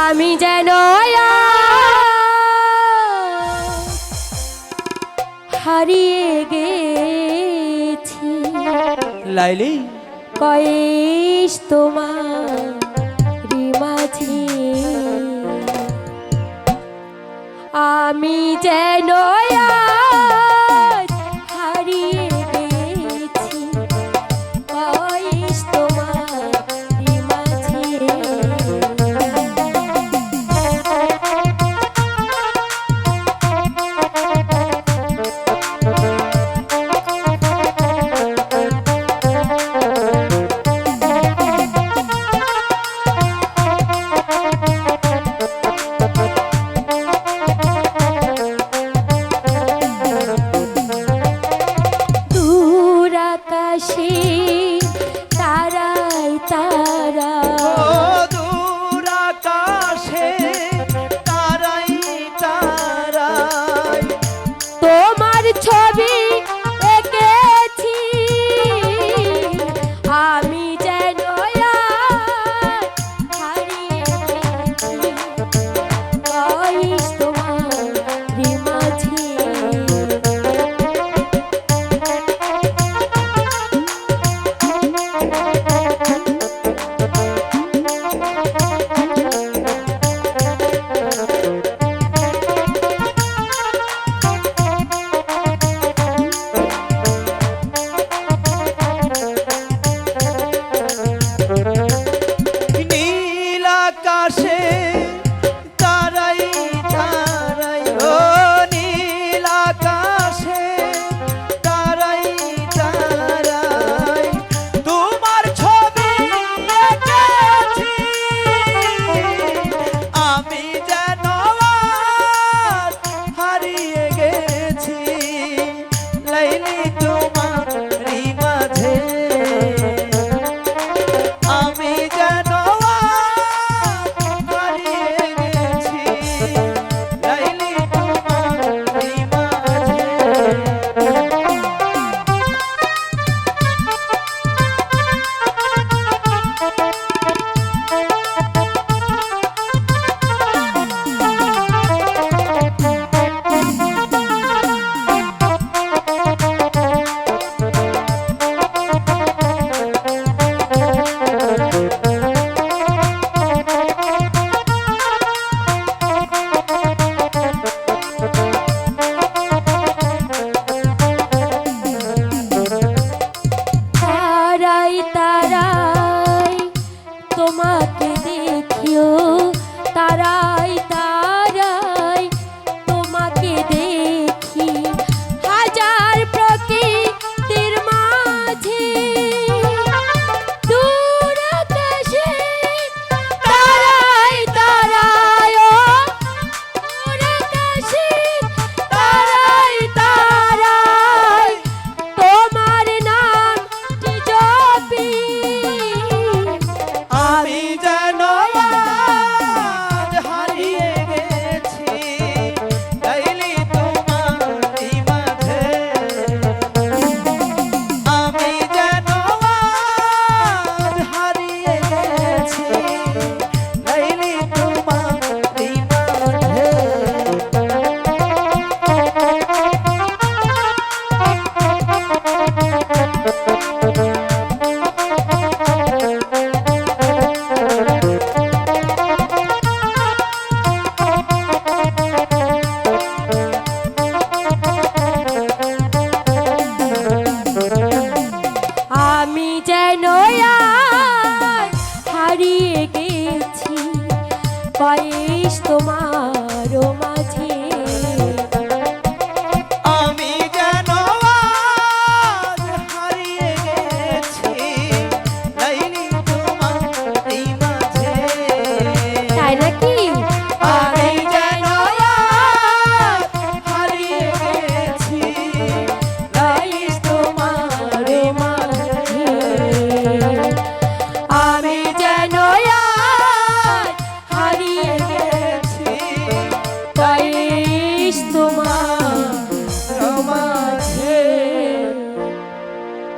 আমি যেন হারিয়ে গেছি লাইলি কয়েস তোমার মাঝে আমি যেন হারিয়ে গেছি কয়েস তোমার মাঝে ছবি এঁকেছি আমি যেন হারিয়ে গেছি কয়েস তোমার মাঝে তোমাকে দেখিও তারাই তারাই তোমাকে দেখি হাজার প্রকৃতির মাঝে দূর আকাশে তারাই তারাই দূর আকাশে তারাই তারাই তোমার নামটি জপি আমি যেন হারিয়ে গেছি লাইলি তোমার মাঝে আমি যেন হারিয়ে গেছি লাইলি তোমার মাঝে আমি যেন হারিয়ে গেছি কয়েস তোমার